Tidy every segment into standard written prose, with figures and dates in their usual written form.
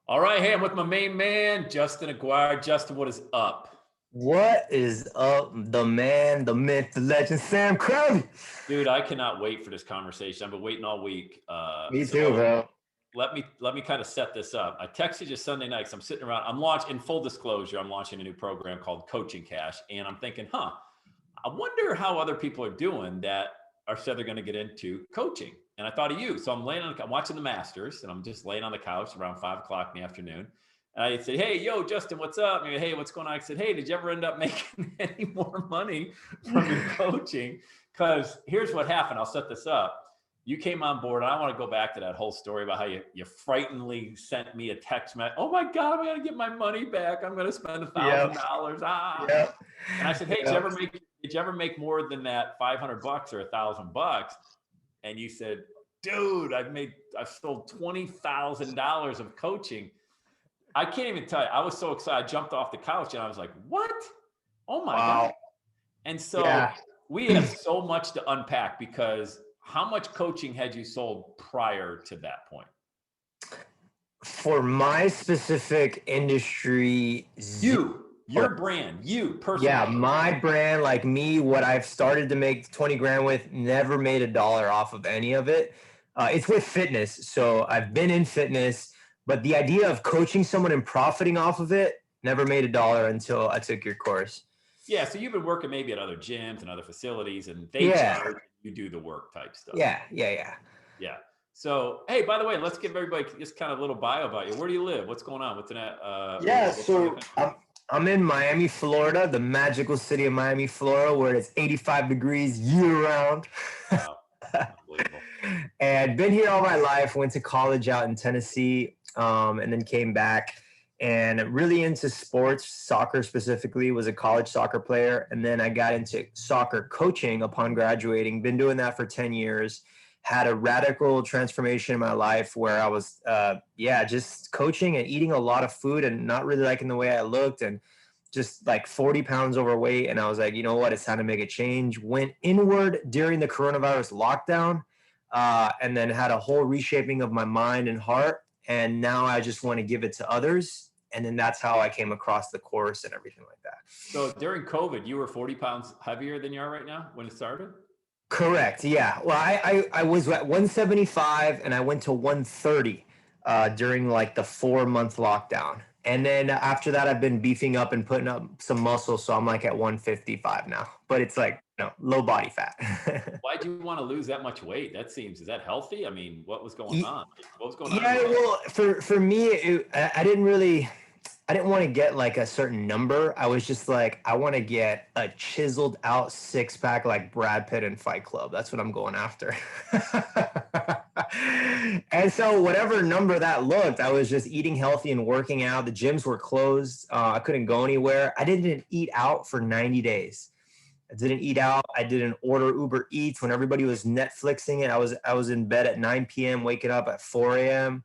All right, hey, I'm with my main man, Justin Aguirre. Justin, what is up? What is up, the man, the myth, the legend, Sam Crowley? Dude, I cannot wait for this conversation. I've been waiting all week. Me too, So bro. let me kind of set this up. I texted you Sunday night 'cause I'm sitting around. I'm launching, in full disclosure, I'm launching a new program called Coaching Cash, and I'm thinking, I wonder how other people are doing that are said they're going to get into coaching. And I thought of you. So I'm watching the Masters, and I'm just laying on the couch around 5 o'clock in the afternoon. And I said, "Hey, yo, Justin, what's up?" And he goes, "Hey, what's going on?" I said, "Hey, did you ever end up making any more money from your coaching?" Because here's what happened. I'll set this up. You came on board, and I want to go back to that whole story about how you frighteningly sent me a text message. Oh my God, I'm going to get my money back. I'm going to spend a thousand Yep, dollars. yep, And I said, "Hey, yep. did you ever make more than that $500 or $1,000?" And you said, "Dude, I've sold $20,000 of coaching." I can't even tell you. I was so excited. I jumped off the couch and I was like, "What? Oh my God." Wow. And so Yeah. we have so much to unpack because how much coaching had you sold prior to that point? For my specific industry, Your brand, you yeah, personally. my brand, like me, what I've started to make 20 grand with, never made a dollar off of any of it. It's with fitness. So I've been in fitness, but the idea of coaching someone and profiting off of it, never made a dollar until I took your course. Yeah. So you've been working maybe at other gyms and other facilities and they Yeah, charge, you do the work type stuff. yeah. Yeah. So, hey, by the way, let's give everybody just kind of a little bio about you. Where do you live? What's going on? What's in that? Yeah, What part of the so country? I'm in Miami, Florida, the magical city of Miami, Florida, where it's 85 degrees year round. Wow. Unbelievable. And been here all my life. Went to college out in Tennessee, and then came back. And really into sports, soccer specifically. Was a college soccer player, and then I got into soccer coaching upon graduating. Been doing that for 10 years. Had a radical transformation in my life where I was, just coaching and eating a lot of food and not really liking the way I looked and just like 40 pounds overweight. And I was like, you know what? It's time to make a change. Went inward during the coronavirus lockdown, and then had a whole reshaping of my mind and heart. And now I just want to give it to others. And then that's how I came across the course and everything like that. So during COVID, you were 40 pounds heavier than you are right now when it started? Correct. Yeah. Well, I was at 175 and I went to 130 during like the 4 month lockdown. And then after that, I've been beefing up and putting up some muscle. So I'm like at 155 now, but it's like, low body fat. Why'd you want to lose that much weight? Is that healthy? I mean, what was going on? What was going on in Yeah, your life? well, for me, I didn't want to get like a certain number. I was just like, I want to get a chiseled out six pack like Brad Pitt in Fight Club. That's what I'm going after. And so, whatever number that looked, I was just eating healthy and working out. The gyms were closed. I couldn't go anywhere. I didn't eat out for 90 days. I didn't eat out. I didn't order Uber Eats when everybody was Netflixing it. I was in bed at 9 p.m., waking up at 4 a.m.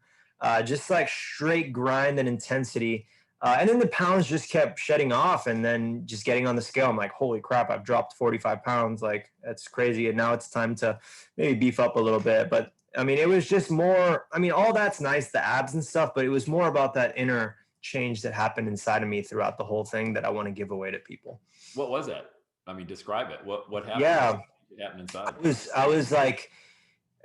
Just like straight grind and intensity. And then the pounds just kept shedding off, and then just getting on the scale. I'm like, holy crap, I've dropped 45 pounds. Like, that's crazy. And now it's time to maybe beef up a little bit. But I mean, it was just more, I mean, all that's nice, the abs and stuff, but it was more about that inner change that happened inside of me throughout the whole thing that I want to give away to people. What was that? I mean, describe it. What happened? What's Yeah, happening inside? I was like,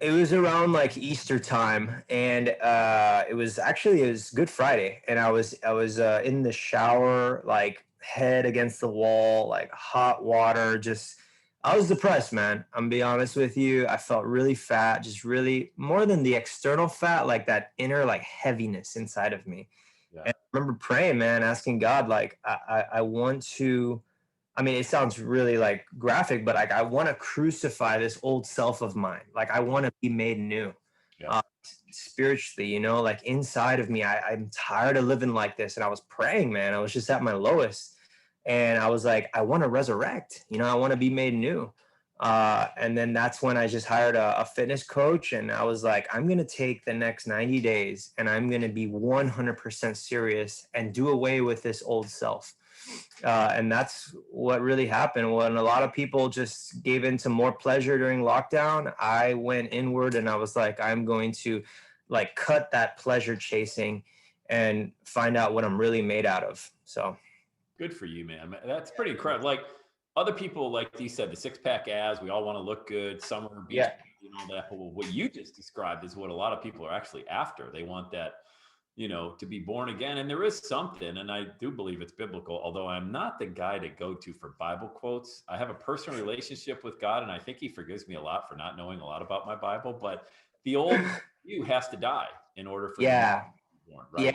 it was around like Easter time, and it was Good Friday, and I was in the shower, like head against the wall, like hot water. Just I was depressed, man. I'm gonna be honest with you. I felt really fat, just really more than the external fat, like that inner like heaviness inside of me. Yeah. And I remember praying, man, asking God, like, I want to. I mean, it sounds really like graphic, but like I want to crucify this old self of mine. Like I want to be made new, Yeah. uh, spiritually. Like inside of me, I'm tired of living like this. And I was praying, man. I was just at my lowest, and I was like, I want to resurrect. I want to be made new. And then that's when I just hired a fitness coach, and I was like, I'm gonna take the next 90 days, and I'm gonna be 100% serious and do away with this old self. And that's what really happened. When a lot of people just gave into more pleasure during lockdown, I went inward and I was like, I'm going to like cut that pleasure chasing and find out what I'm really made out of. So Good for you, man. That's pretty incredible. Like other people, like you said, the six pack abs, we all want to look good, summer, beach, yeah, and all that. But what you just described is what a lot of people are actually after. They want that, to be born again. And there is something, and I do believe it's biblical, although I'm not the guy to go to for Bible quotes. I have a personal relationship with God, and I think he forgives me a lot for not knowing a lot about my Bible. But the old you has to die in order for the new yeah. to be born, right?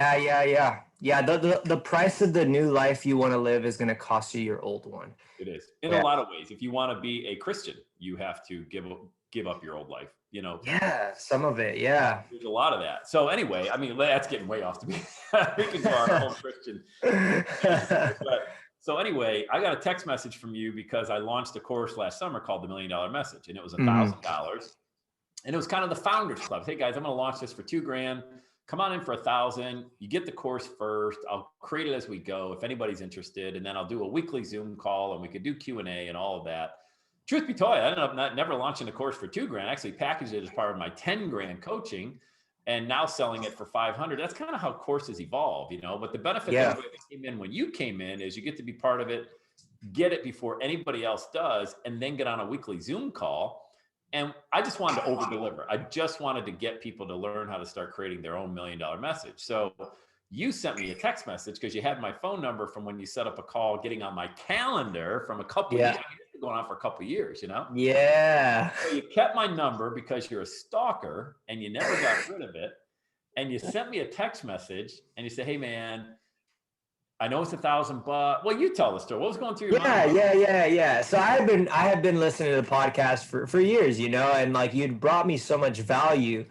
Yeah. The price of the new life you want to live is going to cost you your old one. It is in a Yeah. lot of ways. If you want to be a Christian, you have to give up your old life. Yeah. Some of it. Yeah. There's a lot of that. So anyway, I mean, that's getting way off to me. We can go our own Christian. But so anyway, I got a text message from you because I launched a course last summer called the $1 Million Message, and it was $1,000, and it was kind of the Founders Club. Hey guys, I'm going to launch this for $2,000. Come on in for 1,000. You get the course first. I'll create it as we go if anybody's interested, and then I'll do a weekly Zoom call, and we could do Q&A and all of that. Truth be told, I ended up never launching a course for $2,000. I actually packaged it as part of my $10,000 coaching, and now selling it for 500. That's kind of how courses evolve, But the benefit that came in when you came in is you get to be part of it, get it before anybody else does, and then get on a weekly Zoom call. And I just wanted to over deliver. I just wanted to get people to learn how to start creating their own $1 million message. So you sent me a text message because you had my phone number from when you set up a call, getting on my calendar from a couple of years. Going on for a couple of years, Yeah. So you kept my number because you're a stalker and you never got rid of it. And you sent me a text message and you said, hey man, I know it's $1,000, but well, you tell the story. What was going through your mind? Yeah. So I have been listening to the podcast for years, and like you'd brought me so much value.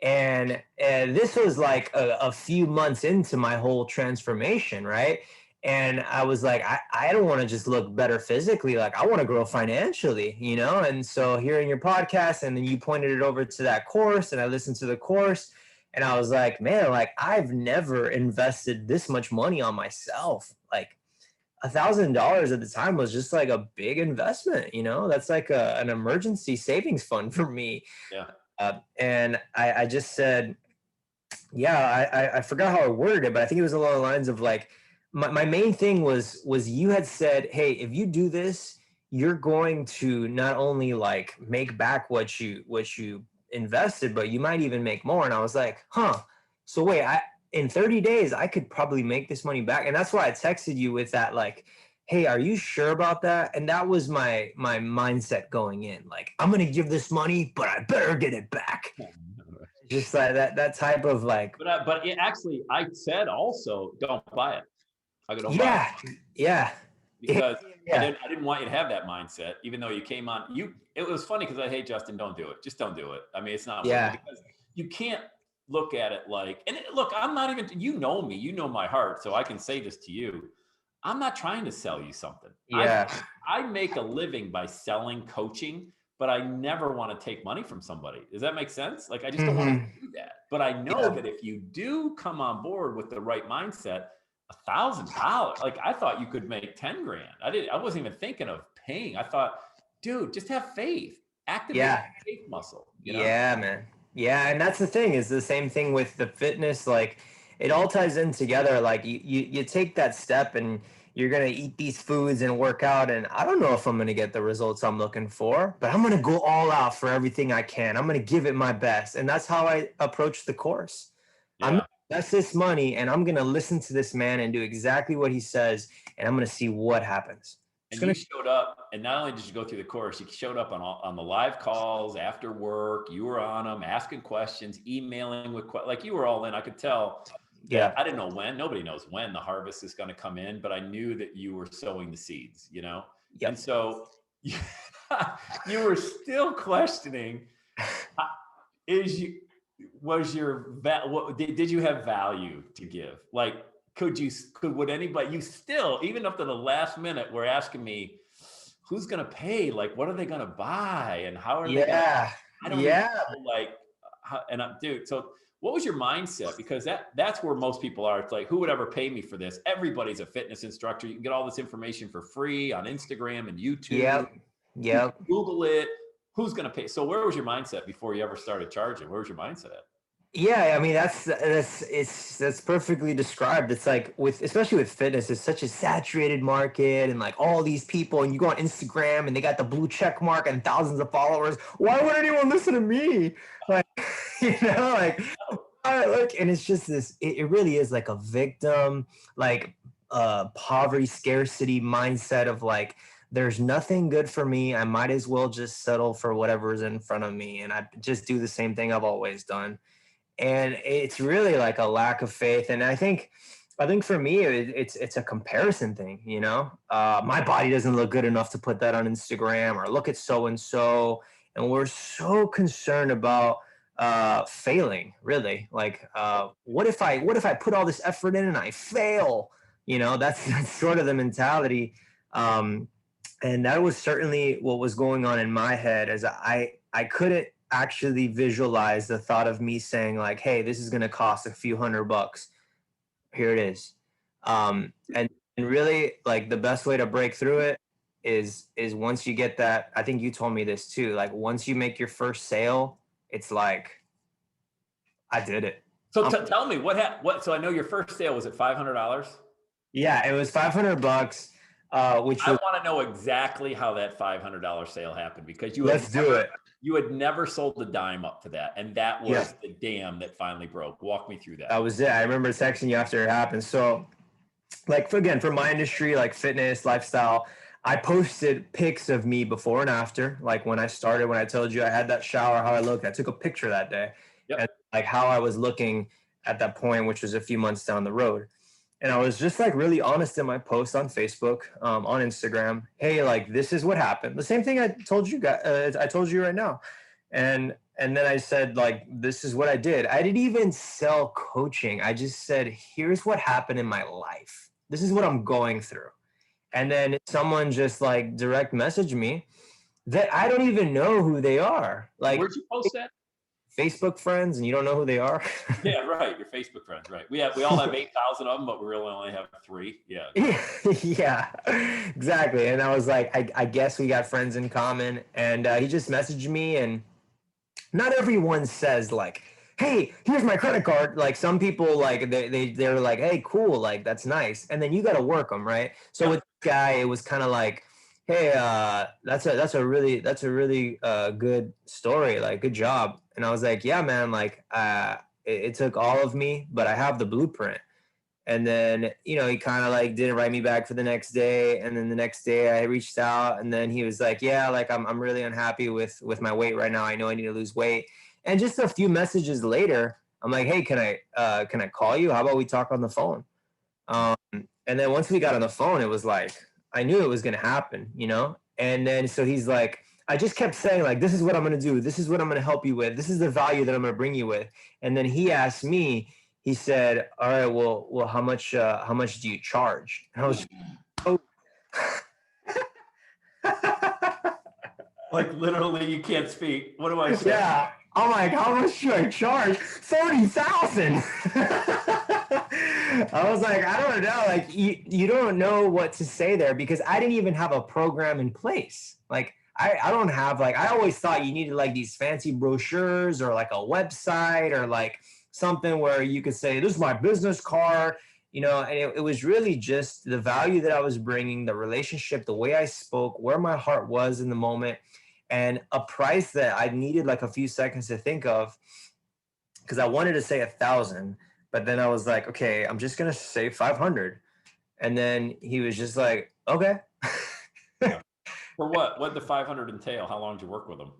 And this was like a few months into my whole transformation, right? And I was like, I don't want to just look better physically. Like I want to grow financially, And so hearing your podcast, and then you pointed it over to that course, and I listened to the course, and I was like, man, like I've never invested this much money on myself. Like $1,000 at the time was just like a big investment, That's like an emergency savings fund for me. Yeah. And I just said, I forgot how I worded it, but I think it was along the lines of like, my main thing was you had said, hey, if you do this, you're going to not only like make back what you invested, but you might even make more. And I was like, so wait, in 30 days, I could probably make this money back. And that's why I texted you with that, like, hey, are you sure about that? And that was my mindset going in. Like, I'm going to give this money, but I better get it back. Just like that type of like. But it actually, I said also, don't buy it. I go, don't buy it. Yeah. Because I didn't want you to have that mindset, even though you came on. It was funny because hey, Justin, don't do it. Just don't do it. I mean, it's not worth it because you can't look at it like, and look, I'm not even, me, you know my heart, so I can say this to you. I'm not trying to sell you something. Yeah. I make a living by selling coaching, but I never want to take money from somebody. Does that make sense? Like, I just don't want to do that. But I know that if you do come on board with the right mindset, $1,000, like I thought you could make $10,000. I wasn't even thinking of paying. I thought, dude, just have faith. Activate the faith muscle. Yeah, man. Yeah, and that's the thing, is the same thing with the fitness. Like it all ties in together. Like you take that step and you're going to eat these foods and work out, and I don't know if I'm going to get the results I'm looking for, but I'm going to go all out for everything I can. I'm going to give it my best. And that's how I approach the course. I'm going to invest this money, and I'm going to listen to this man and do exactly what he says, and I'm going to see what happens. And you showed up, and not only did you go through the course, you showed up on the live calls after work. You were on them, asking questions, emailing with like you were all in. I could tell. Yeah. I didn't know when. Nobody knows when the harvest is going to come in, but I knew that you were sowing the seeds. Yep. And so you were still questioning: did you have value to give? Like, would anybody, you still, even up to the last minute, were asking me, who's going to pay? Like, what are they going to buy? And how are they going to, I don't even know, like, dude, so what was your mindset? Because that's where most people are. It's like, who would ever pay me for this? Everybody's a fitness instructor. You can get all this information for free on Instagram and YouTube. Yep. Google it. Who's going to pay? So where was your mindset before you ever started charging? Where was your mindset at? Yeah, I mean that's perfectly described. It's like with especially with fitness, it's such a saturated market and like all these people, and you go on Instagram and they got the blue check mark and thousands of followers. Why would anyone listen to me? Like, like look, and it's just this, it really is like a victim, like poverty scarcity mindset of like there's nothing good for me. I might as well just settle for whatever's in front of me. And I just do the same thing I've always done, and it's really like a lack of faith. And I think for me it's a comparison thing, my body doesn't look good enough to put that on Instagram, or look at so and so. And we're so concerned about failing, really, like what if I put all this effort in and I fail. That's sort of the mentality. um, and that was certainly what was going on in my head, as I couldn't actually visualize the thought of me saying like, hey, this is going to cost a few $100. Here it is. And really, like, the best way to break through it is once you get that. I think you told me this too, like once you make your first sale, it's like, I did it. So um, tell me what, so I know your first sale was at $500. yeah, it was $500, which I was, want to know exactly how that $500 sale happened, because let's do it. you had never sold a dime up to that. And that Yeah, was the dam that finally broke. Walk me through that that. was it. I remember texting you after it happened. So, like, again, for my industry, like fitness, lifestyle, I posted pics of me before and after, like when I started, when I told you I had that shower, how I looked. I took a picture that day, Yep. and like how I was looking at that point, which was a few months down the road. And I was just like really honest in my post on Facebook, on Instagram. Hey, like, this is what happened. The same thing I told you guys, I told you right now. And then I said, like, this is what I did. I didn't even sell coaching. I just said, here's what happened in my life. This is what I'm going through. And then someone just like direct messaged me that I don't even know who they are. Like, Where'd you post that? Facebook friends, and you don't know who they are. Yeah, right. Your Facebook friends, right? We all have 8,000 of them, but we really only have 3. Yeah. Yeah, exactly. And I was like, I guess we got friends in common. And he just messaged me. And not everyone says like, hey, here's my credit card. Like, some people, like, they're like, hey, cool, like, that's nice. And then you got to work them, right? So with Yep. this guy, it was kind of like, hey, that's a really good story, like, good job. And I was like, yeah, man, like, it took all of me, but I have the blueprint. And then, he kind of like didn't write me back for the next day. And then the next day I reached out, and then he was like, yeah, like, I'm really unhappy with my weight right now. I know I need to lose weight. And just a few messages later, I'm like, hey, can I call you? How about we talk on the phone? Um, and then once we got on the phone, it was like, I knew it was going to happen. And then, so he's like, I just kept saying, like, this is what I'm going to do. This is what I'm going to help you with. This is the value that I'm going to bring you with. And then he asked me, he said, all right, well, how much do you charge? And I was, oh, Like, literally, you can't speak. What do I say? yeah. I'm like, how much should I charge? 30,000. I was like, I don't know. Like, you don't know what to say there, because I didn't even have a program in place. Like, I don't have, like, I always thought you needed like these fancy brochures, or like a website, or like something where you could say, this is my business card, and it was really just the value that I was bringing, the relationship, the way I spoke, where my heart was in the moment, and a price that I needed like a few seconds to think of, because I wanted to say 1,000, but then I was like, okay, I'm just gonna say 500. And then he was just like, okay. Yeah. For what? What did the 500 entail? How long did you work with them?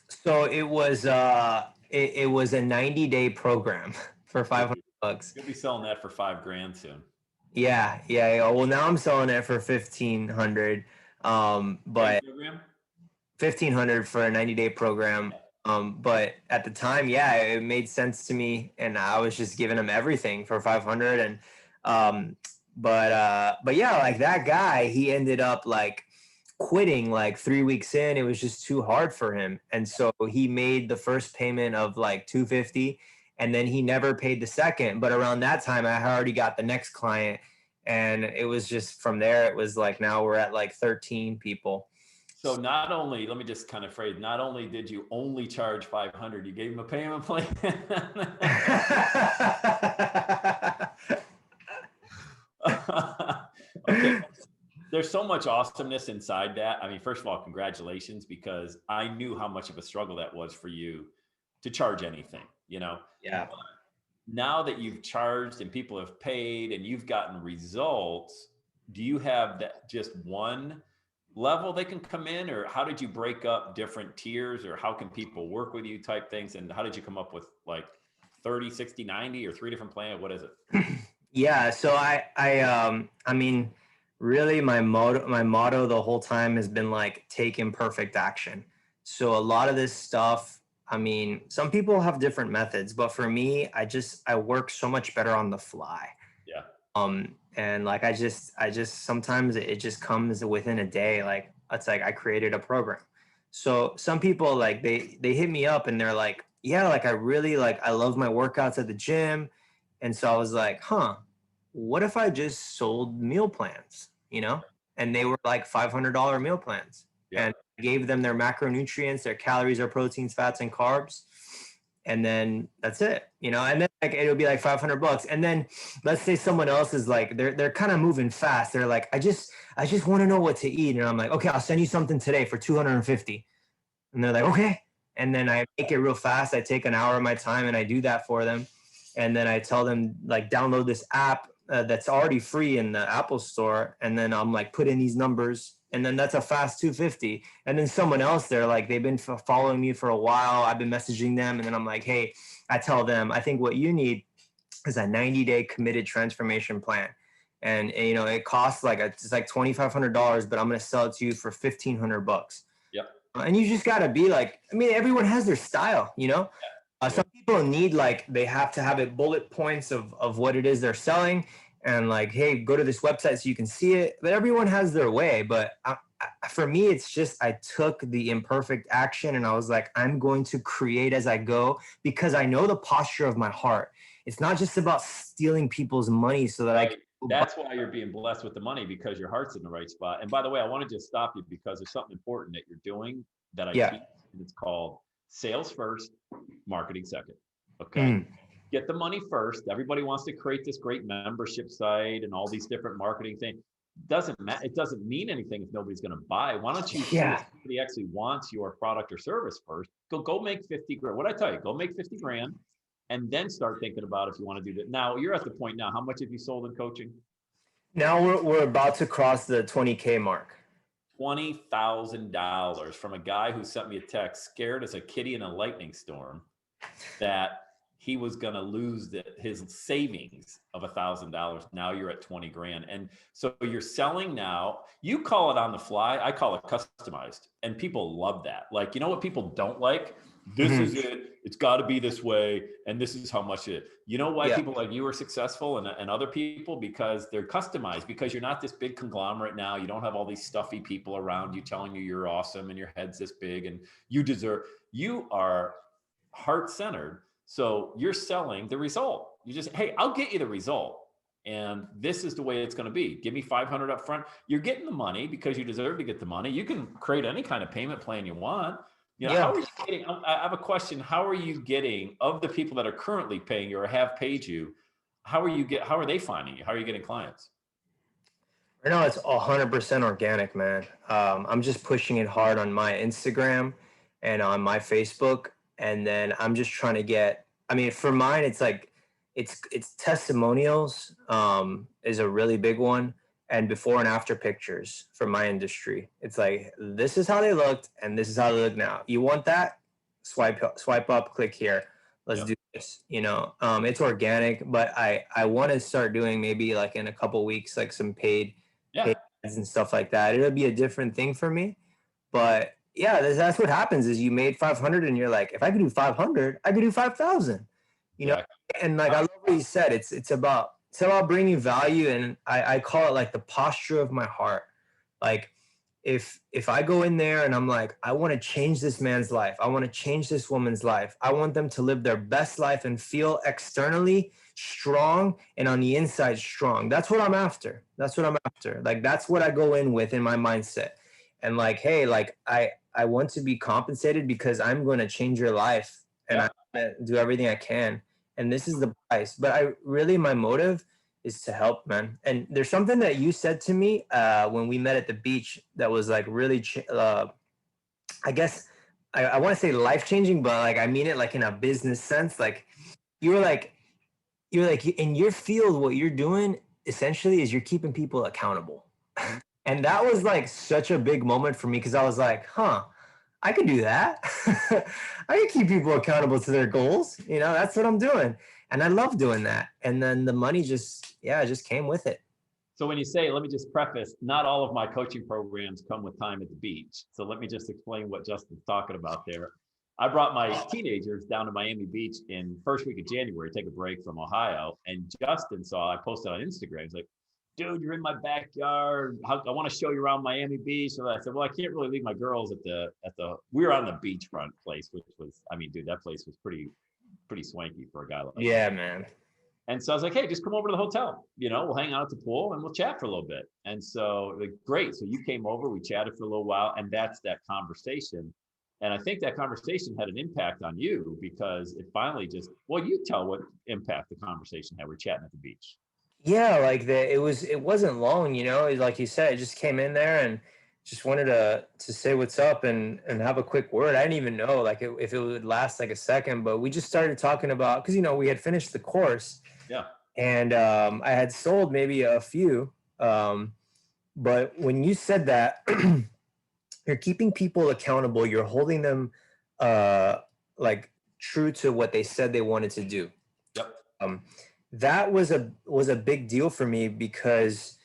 So it was a 90-day program for You'll $500. you'll be selling that for 5 grand soon. Yeah, yeah, yeah. Well, now I'm selling it for 1,500. Same But program? 1,500 for a 90-day program. But at the time, yeah, it made sense to me, and I was just giving him everything for 500. And um, but yeah, like, that guy, he ended up like quitting like 3 weeks in. It was just too hard for him, and so he made the first payment of like 250, and then he never paid the second. But around that time, I had already got the next client, and it was just from there. It was like, now we're at like 13 people. So not only, let me just kind of phrase, not only did you only charge 500, you gave him a payment plan. Okay. There's so much awesomeness inside that. I mean, first of all, congratulations, because I knew how much of a struggle that was for you to charge anything, you know? Yeah. Now that you've charged and people have paid and you've gotten results, do you have that just one level they can come in, or how did you break up different tiers, or how can people work with you type things? And how did you come up with like 30, 60, 90, or three different plans? What is it? Yeah. So I mean, really my motto the whole time has been like, take imperfect action. So a lot of this stuff, I mean, some people have different methods, but for me, I work so much better on the fly. Yeah. And like, I just sometimes it just comes within a day. Like, it's like I created a program. So some people, like, they hit me up and they're like, yeah, like I really, like, I love my workouts at the gym. And so I was like, huh, what if I just sold meal plans, you know? And they were like $500 meal plans. Yeah. And I gave them their macronutrients, their calories, their proteins, fats, and carbs. And then that's it, you know? And then like it'll be like $500. And then let's say someone else is like, they're kind of moving fast. They're like, I just want to know what to eat. And I'm like, okay, I'll send you something today for 250. And they're like, okay. And then I make it real fast. I take an hour of my time and I do that for them. And then I tell them, like, download this app that's already free in the Apple store. And then I'm like, put in these numbers. And then that's a fast 250. And then someone else, they're like, they've been following me for a while. I've been messaging them. And then I'm like, hey, I tell them, I think what you need is a 90-day committed transformation plan. And you know, it costs like, it's like $2,500, but I'm going to sell it to you for $1,500. Yep. And you just got to be like, I mean, everyone has their style, you know? Some people need, like, they have to have it bullet points of what it is they're selling, and like, hey, go to this website so you can see it. But everyone has their way. But for me, it's just, I took the imperfect action and I was like, I'm going to create as I go, because I know the posture of my heart. It's not just about stealing people's money so that I can. That's why you're being blessed with the money, because your heart's in the right spot. And by the way, I want to just stop you because there's something important that you're doing that I teach, and it's called Sales First, Marketing Second. Okay. Get the money first. Everybody wants to create this great membership site and all these different marketing things. Doesn't matter. It doesn't mean anything if nobody's going to buy. Why don't you see if somebody actually wants your product or service first? Go make 50 grand. What I tell you, go make 50 grand and then start thinking about if you want to do that. Now you're at the point now. How much have you sold in coaching? Now we're about to cross the 20K mark. $20,000 from a guy who sent me a text, scared as a kitty in a lightning storm, that he was going to lose his savings of $1,000. Now you're at 20 grand. And so you're selling now. You call it on the fly. I call it customized. And people love that. Like, you know what people don't like? This is it. It's got to be this way. And this is how much it is. You know why people like you are successful and other people? Because they're customized, because you're not this big conglomerate now. You don't have all these stuffy people around you telling you you're awesome and your head's this big and you are heart-centered. So you're selling the result. You just, hey, I'll get you the result. And this is the way it's going to be. Give me 500 up front. You're getting the money because you deserve to get the money. You can create any kind of payment plan you want. You know, how are you getting, I have a question. How are you getting, of the people that are currently paying you or have paid you, how are they finding you? How are you getting clients? Right now it's 100% organic, man. I'm just pushing it hard on my Instagram and on my Facebook. And then I'm just trying to get, I mean, for mine, it's like, it's testimonials is a really big one. And before and after pictures for my industry. It's like, this is how they looked and this is how they look now. You want that? Swipe up, click here. Let's do this. You know, it's organic, but I want to start doing maybe like in a couple weeks, like some paid ads and stuff like that. It'll be a different thing for me. But yeah, that's what happens is you made 500 and you're like, if I could do 500, I could do 5,000, you know? And like, I love what you said. It's about bringing value. And I call it like the posture of my heart. Like if I go in there and I'm like, I want to change this man's life. I want to change this woman's life. I want them to live their best life and feel externally strong and on the inside strong. That's what I'm after. Like, that's what I go in with in my mindset. and like, hey, like I want to be compensated because I'm going to change your life, and Yeah. I'm going to do everything I can, and this is the price. But I really, my motive is to help, man. And there's something that you said to me when we met at the beach that was like really I guess I want to say life changing, but like I mean it like in a business sense. Like you were like you're like in your field, what you're doing essentially is you're keeping people accountable. Mhm. And that was like such a big moment for me because I was like, huh, I could do that. I can keep people accountable to their goals. You know, that's what I'm doing. And I love doing that. And then the money just, yeah, it just came with it. So when you say, let me just preface, not all of my coaching programs come with time at the beach. So let me just explain what Justin's talking about there. I brought my teenagers down to Miami Beach in first week of January, take a break from Ohio. And Justin saw, I posted on Instagram, he's like, dude, you're in my backyard. I want to show you around Miami Beach. So I said, well, I can't really leave my girls we were on the beachfront place, which was, I mean, dude, that place was pretty swanky for a guy like me. Yeah, man. And so I was like, hey, just come over to the hotel. We'll hang out at the pool and we'll chat for a little bit. And so, like, great. So you came over, we chatted for a little while, and that's that conversation. And I think that conversation had an impact on you because it finally well, you tell what impact the conversation had. We're chatting at the beach. Yeah, like it wasn't long, you know, like you said, I just came in there and just wanted to say what's up and have a quick word. I didn't even know like if it would last like a second, but we just started talking about, because we had finished the course. Yeah. And I had sold maybe a few, but when you said that, you're keeping people accountable, you're holding them like true to what they said they wanted to do. Yep. That was a big deal for me because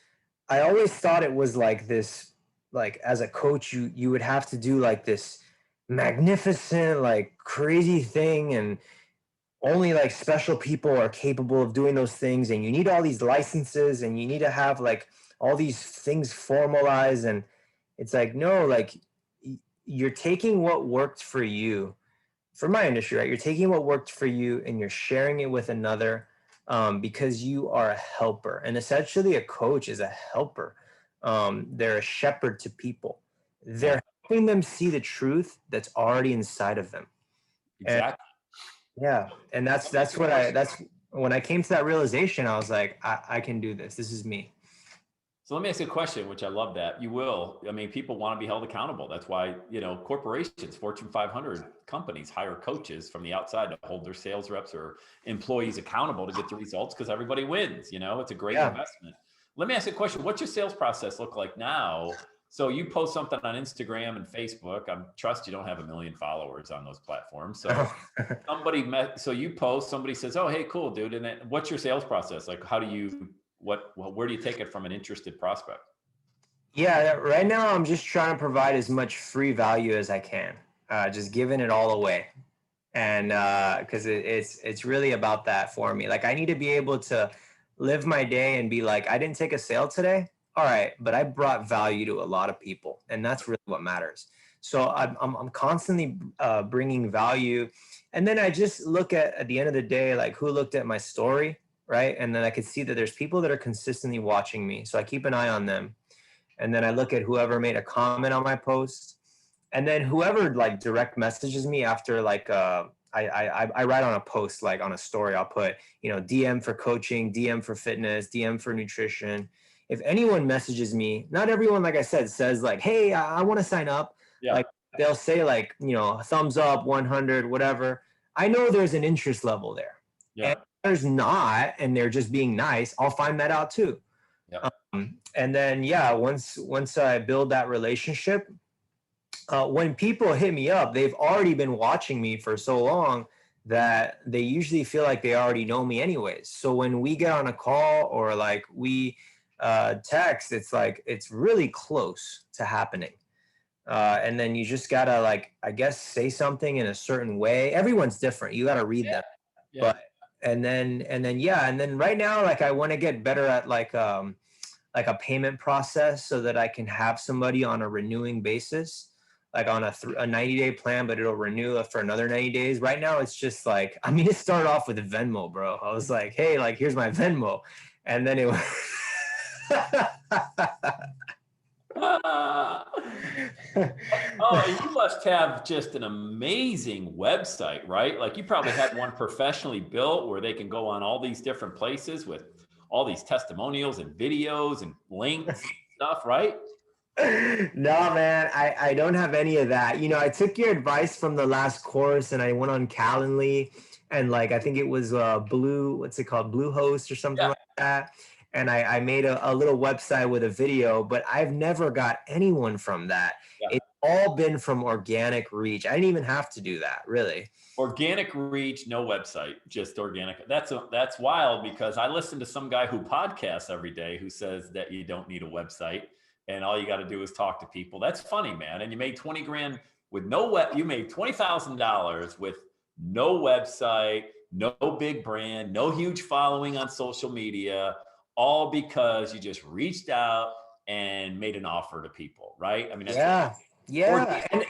I always thought it was like this, like as a coach, you would have to do like this magnificent, like crazy thing, and only like special people are capable of doing those things, and you need all these licenses and you need to have like all these things formalized. And it's like, no, like you're taking what worked for you for my industry, right? You're taking what worked for you and you're sharing it with another, because you are a helper. And essentially a coach is a helper. They're a shepherd to people. They're helping them see the truth that's already inside of them. Exactly. Yeah. And that's when I came to that realization, I was like, I can do this. This is me. So let me ask you a question, which I love that you will. I mean, people want to be held accountable. That's why, corporations, Fortune 500 companies hire coaches from the outside to hold their sales reps or employees accountable to get the results because everybody wins. It's a great investment. Let me ask you a question. What's your sales process look like now? So you post something on Instagram and Facebook. I trust you don't have 1 million followers on those platforms. So so you post, somebody says, oh, hey, cool, dude. And then what's your sales process? Like, how do you, where do you take it from an interested prospect? Yeah, right now I'm just trying to provide as much free value as I can, just giving it all away. And because it's really about that for me. Like I need to be able to live my day and be like, I didn't take a sale today. All right, but I brought value to a lot of people, and that's really what matters. So I'm constantly bringing value, and then I just look at the end of the day, like who looked at my story, right? And then I could see that there's people that are consistently watching me, so I keep an eye on them. And then I look at whoever made a comment on my post, and then whoever like direct messages me after like I write on a post, like on a story, I'll put, DM for coaching, DM for fitness, DM for nutrition. If anyone messages me, not everyone, like I said, says like, hey, I want to sign up. Yeah. Like they'll say like, thumbs up, 100, whatever. I know there's an interest level there. Yeah. And if there's not, and they're just being nice, I'll find that out too. Yeah. And then, once I build that relationship, when people hit me up, they've already been watching me for so long that they usually feel like they already know me anyways. So when we get on a call or like we text, it's like, it's really close to happening. And then you just gotta like, I guess, say something in a certain way. Everyone's different. You gotta read them. Yeah. But, and then right now, like I want to get better at like a payment process so that I can have somebody on a renewing basis, like on a 90-day plan, but it'll renew for another 90 days. Right now, it's just like, I mean, it started off with Venmo, bro. I was like, hey, like, here's my Venmo. And then it was... Oh, and you must have just an amazing website, right? Like you probably had one professionally built where they can go on all these different places with all these testimonials and videos and links and stuff, right? No, man, I don't have any of that. You know, I took your advice from the last course and I went on Calendly and like I think it was Blue, what's it called? Bluehost or something Yeah. like that. And I made a little website with a video, but I've never got anyone from that. Yeah. It's all been from organic reach. I didn't even have to do that, really. Organic reach, no website, just organic. That's wild because I listen to some guy who podcasts every day who says that you don't need a website and all you got to do is talk to people. That's funny, man. And you made 20 grand with no web. You made $20,000 with no website, no big brand, no huge following on social media, all because you just reached out and made an offer to people, right? I mean, that's Yeah. Yeah. organic.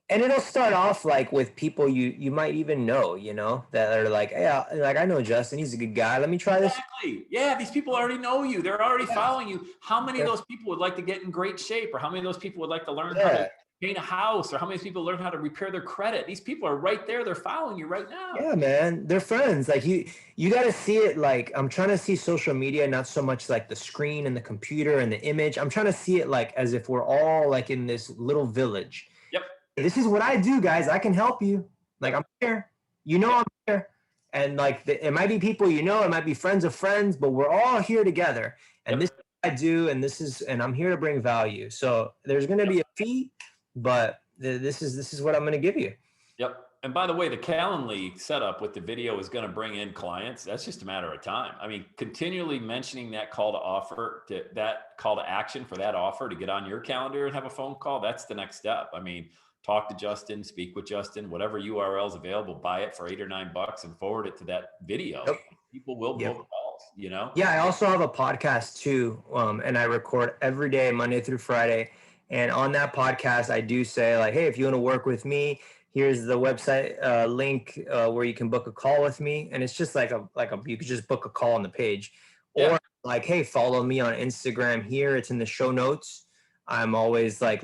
And it'll start off like with people you might even know, you know, that are like, hey, like I know Justin, he's a good guy. Let me try this. Exactly. Yeah, these people already know you. They're already Yeah. following you. How many of those people would like to get in great shape? Or how many of those people would like to learn how to Yeah. paint a house? Or how many people learn how to repair their credit? These people are right there. They're following you right now. Yeah, man. They're friends. Like you got to see it like I'm trying to see social media, not so much like the screen and the computer and the image. I'm trying to see it like as if we're all like in this little village. Yep. This is what I do, guys. I can help you. Like I'm here. You know I'm here. And like it might be people you know, it might be friends of friends, but we're all here together. And this Yep. is what I do, and I'm here to bring value. So there's going to be a fee, but this is what I'm going to give you. Yep. And by the way, the Calendly setup with the video is going to bring in clients. That's just a matter of time. I mean, continually mentioning that call to offer, to that call to action for that offer to get on your calendar and have a phone call. That's the next step. I mean, talk to Justin, speak with Justin, whatever URL is available, buy it for $8 or $9 and forward it to that video. Yep. People will Yep. book calls, you know? Yeah, I also have a podcast too, and I record every day, Monday through Friday. And on that podcast, I do say like, hey, if you want to work with me, here's the website link where you can book a call with me. And it's just like you could just book a call on the page, Yeah. or like, hey, follow me on Instagram here. It's in the show notes. I'm always like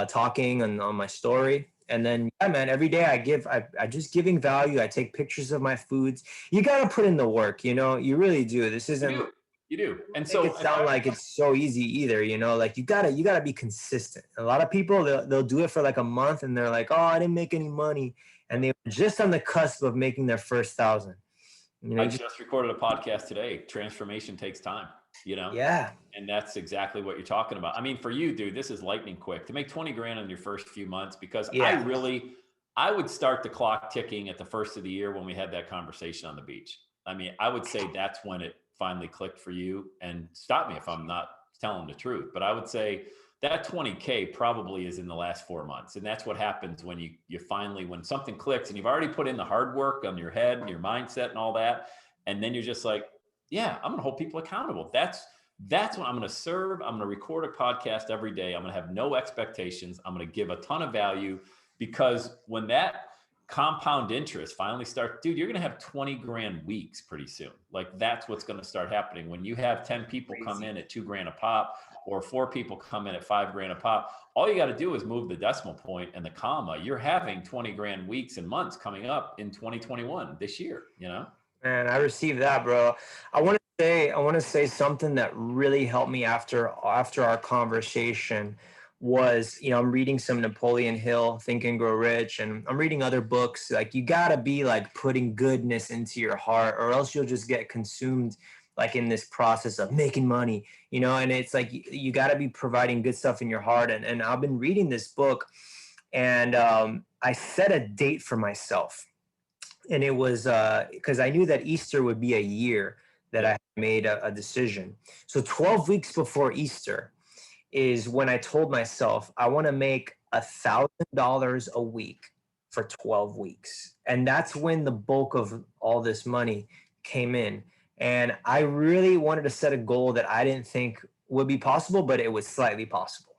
talking on my story. And then, yeah, man, every day I just giving value. I take pictures of my foods. You got to put in the work, you know, you really do. This isn't, You do. And make it sound like it's so easy either, you know, like you gotta be consistent. A lot of people, they'll do it for like a month and they're like, oh, I didn't make any money. And they were just on the cusp of making their first 1,000. You know, I just recorded a podcast today. Transformation takes time, you know? yeah. And that's exactly what you're talking about. I mean, for you, dude, this is lightning quick to make 20 grand in your first few months, because Yeah. I would start the clock ticking at the first of the year when we had that conversation on the beach. I mean, I would say that's when it finally clicked for you, and stop me if I'm not telling the truth, but I would say that 20K probably is in the last 4 months. And that's what happens when you finally, when something clicks and you've already put in the hard work on your head and your mindset and all that. And then you're just like, yeah, I'm going to hold people accountable. That's when I'm going to serve. I'm going to record a podcast every day. I'm going to have no expectations. I'm going to give a ton of value, because when that compound interest finally starts, dude, you're going to have 20 grand weeks pretty soon. Like that's what's going to start happening when you have 10 people come in at 2 grand a pop, or 4 people come in at 5 grand a pop. All you got to do is move the decimal point and the comma. You're having 20 grand weeks and months coming up in 2021 this year, you know? Man, I received that, bro. I want to say something that really helped me after our conversation was, you know, I'm reading some Napoleon Hill, Think and Grow Rich, and I'm reading other books. Like you got to be like putting goodness into your heart, or else you'll just get consumed like in this process of making money, you know. And it's like you got to be providing good stuff in your heart. And I've been reading this book, and I set a date for myself. And it was because I knew that Easter would be a year that I made a decision. So 12 weeks before Easter is when I told myself I want to make $1,000 a week for 12 weeks. And that's when the bulk of all this money came in. And I really wanted to set a goal that I didn't think would be possible, but it was slightly possible.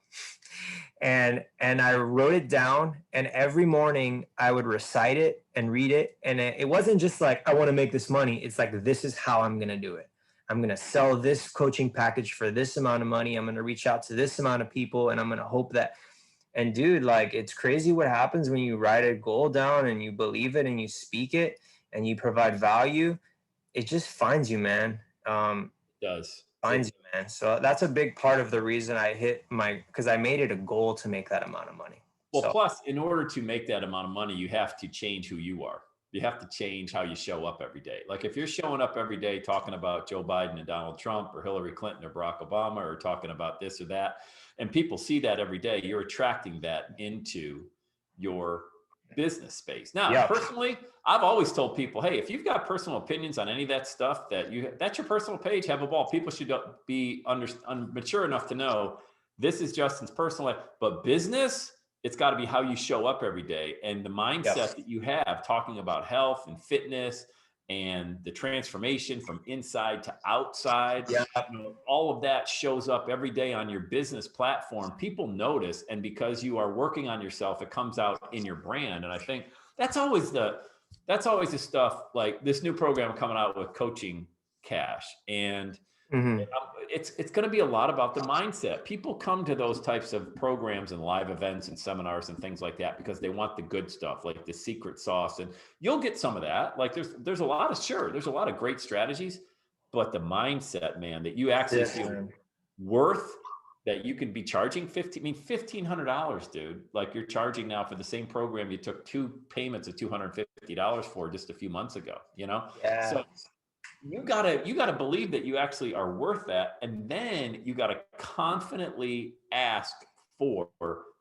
And I wrote it down, and every morning I would recite it and read it. And it wasn't just like, I want to make this money. It's like, this is how I'm going to do it. I'm going to sell this coaching package for this amount of money. I'm going to reach out to this amount of people, and I'm going to hope that. And dude, like, it's crazy what happens when you write a goal down and you believe it and you speak it and you provide value. It just finds you, man. It does. Finds you, man. So that's a big part of the reason I hit because I made it a goal to make that amount of money. Well, plus, in order to make that amount of money, you have to change who you are. You have to change how you show up every day. Like if you're showing up every day talking about Joe Biden and Donald Trump or Hillary Clinton or Barack Obama, or talking about this or that, and people see that every day, you're attracting that into your business space. Now, personally, I've always told people, hey, if you've got personal opinions on any of that stuff, that's your personal page, have a ball. People should be mature enough to know this is Justin's personal life, but business, it's got to be how you show up every day, and the mindset that you have, talking about health and fitness and the transformation from inside to outside. You know, all of that shows up every day on your business platform. People notice, and because you are working on yourself, it comes out in your brand. And I think that's always the stuff. Like this new program coming out with Coaching Cash, and it's going to be a lot about the mindset. People come to those types of programs and live events and seminars and things like that because they want the good stuff, like the secret sauce. And you'll get some of that. Like there's a lot of great strategies, but the mindset, man, that you actually feel worth, that you can be charging $1,500, dude. Like you're charging now for the same program you took 2 payments of $250 for just a few months ago, you know? So you gotta believe that you actually are worth that. And then you gotta confidently ask for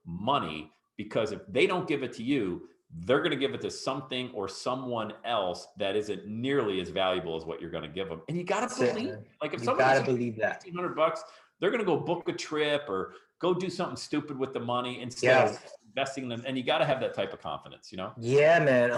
money, because if they don't give it to you, they're going to give it to something or someone else that isn't nearly as valuable as what you're going to give them. And you got to believe, like if somebody's believe that $1,500, they're going to go book a trip or go do something stupid with the money instead of investing in them. And you got to have that type of confidence, you know? Yeah, man.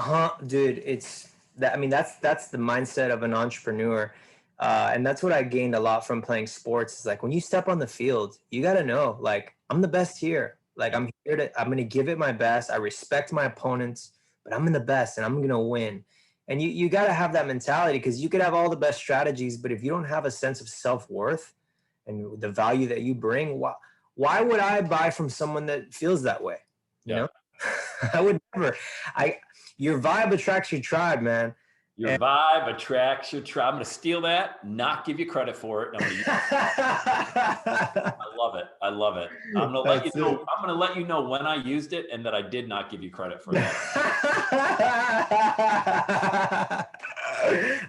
Dude, it's that. I mean, that's the mindset of an entrepreneur. And that's what I gained a lot from playing sports. Is like when you step on the field, you got to know, like, I'm the best here. Like I'm going to give it my best. I respect my opponents, but I'm in the best and I'm going to win. And you got to have that mentality, because you could have all the best strategies, but if you don't have a sense of self-worth and the value that you bring, why would I buy from someone that feels that way? You know, I would never. Your vibe attracts your tribe, man. Your vibe attracts your tribe. I'm going to steal that, not give you credit for it. I love it. I love it. I'm going to let you know. I'm going to let you know when I used it and that I did not give you credit for that.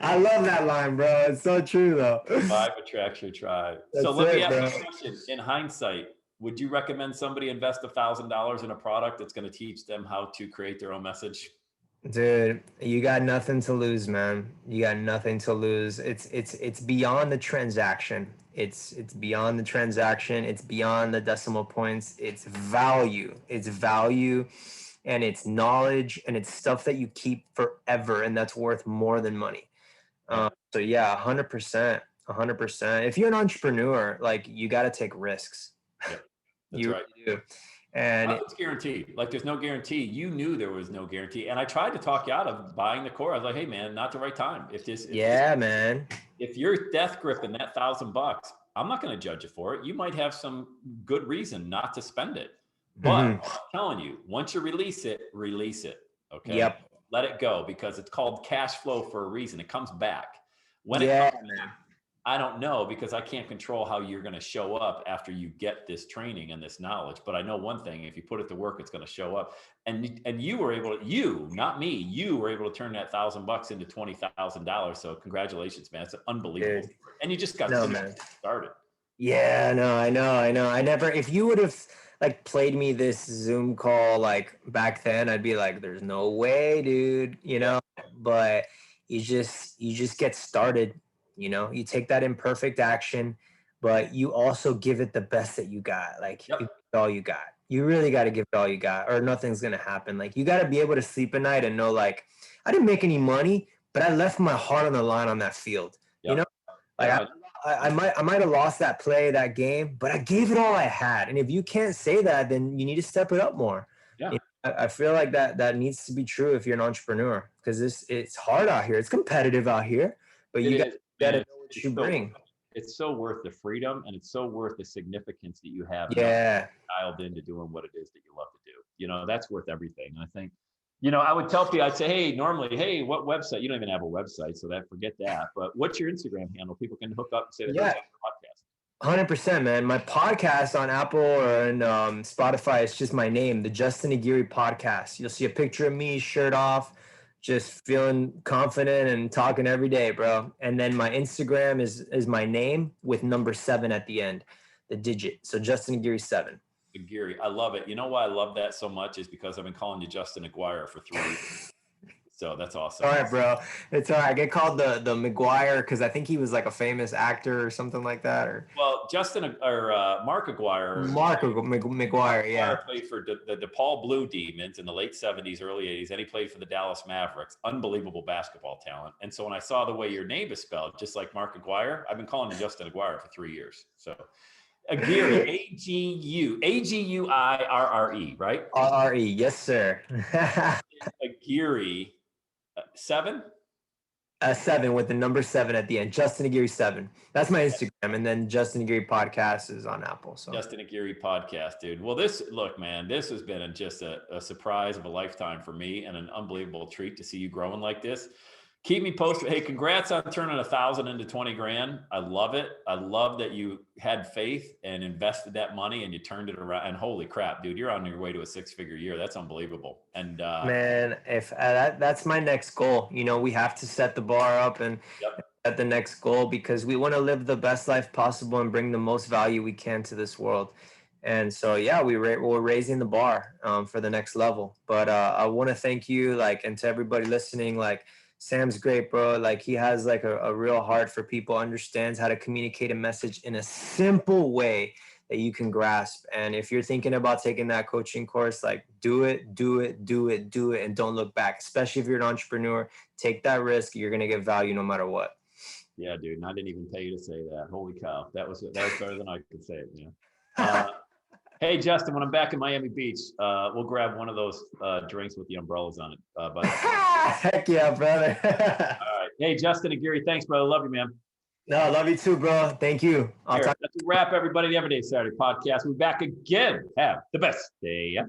I love that line, bro. It's so true, though. Vibe attracts your tribe. So let me ask you a question. In hindsight, would you recommend somebody invest $1,000 in a product that's going to teach them how to create their own message? Dude, you got nothing to lose, man. You got nothing to lose. It's beyond the transaction. It's beyond the transaction. It's beyond the decimal points. It's value. It's value, and it's knowledge, and it's stuff that you keep forever, and that's worth more than money. So yeah, 100%, 100%. If you're an entrepreneur, like, you got to take risks. Yeah, that's right. Do. And nothing's guaranteed. Like there's no guarantee. You knew there was no guarantee. And I tried to talk you out of buying the core. I was like, hey man, not the right time. If you're death gripping that $1,000, I'm not going to judge you for it. You might have some good reason not to spend it. But I'm telling you, once you release it. Okay. Yep. Let it go, because it's called cash flow for a reason. It comes back. When I don't know, because I can't control how you're going to show up after you get this training and this knowledge. But I know one thing: if you put it to work, it's going to show up. And you were able to, not me, you were able to turn that $1,000 into $20,000. So congratulations, man! It's unbelievable. Dude. And you just got started. Yeah, no, I know. I never. If you would have like played me this Zoom call like back then, I'd be like, "There's no way, dude." You know. But you just get started. You know, you take that imperfect action, but you also give it the best that you got. Like, you give it all you got. You really got to give it all you got, or nothing's going to happen. Like, you got to be able to sleep at night and know, like, I didn't make any money, but I left my heart on the line on that field. You know, like I might have lost that play, that game, but I gave it all I had. And if you can't say that, then you need to step it up more. Yeah. You know, I feel like that needs to be true if you're an entrepreneur, because it's hard out here. It's competitive out here. But you got to You man, gotta know what you bring. it's so worth the freedom, and it's so worth the significance that you have enough Yeah. dialed into doing what it is that you love to do. That's worth everything. I think, I would tell people, I'd say, hey, normally, hey, what website? You don't even have a website, so forget that. But what's your Instagram handle? People can hook up and say they heard Yeah. you on the podcast. 100%, man. My podcast on Apple or and Spotify is just my name, the Justin Aguirre Podcast. You'll see a picture of me, shirt off, just feeling confident and talking every day, bro. And then my Instagram is my name with number 7 at the end, the digit. So Justin Aguirre 7. Aguirre, I love it. You know why I love that so much is because I've been calling you Justin Aguirre for 3 years. So that's awesome. All right, bro. It's all right. I get called the McGuire because I think he was like a famous actor or something like that. Or Justin or Mark Aguirre. McGuire, yeah. Played for the DePaul Blue Demons in the late 70s, early 80s, and he played for the Dallas Mavericks. Unbelievable basketball talent. And so when I saw the way your name is spelled, just like Mark Aguirre, I've been calling you Justin Aguirre for 3 years. So Aguirre, Aguirre, right? RRE, yes, sir. Aguirre, 7? 7 with the number 7 at the end. Justin Aguirre 7. That's my Instagram, and then Justin Aguirre Podcast is on Apple. So Justin Aguirre Podcast, dude. Well, this has been just a surprise of a lifetime for me, and an unbelievable treat to see you growing like this. Keep me posted. Hey, congrats on turning 1,000 into 20 grand. I love it. I love that you had faith and invested that money and you turned it around. And holy crap, dude, you're on your way to a 6-figure year. That's unbelievable. And man, if that's my next goal. We have to set the bar up and set the next goal because we want to live the best life possible and bring the most value we can to this world. And so, yeah, we're raising the bar for the next level. But I want to thank you, and to everybody listening, Sam's great, bro. He has a real heart for people, understands how to communicate a message in a simple way that you can grasp. And if you're thinking about taking that coaching course, do it, and don't look back. Especially if you're an entrepreneur, take that risk. You're going to get value no matter what. Yeah, dude. And I didn't even pay you to say that. Holy cow. That was better than I could say it. Hey, Justin, when I'm back in Miami Beach, we'll grab one of those drinks with the umbrellas on it. Heck yeah, brother. All right. Hey, Justin Aguirre, thanks, brother. Love you, man. No, I love you too, bro. Thank you. That's a wrap, everybody. The Everyday Saturday podcast. We're back again. Have the best day ever.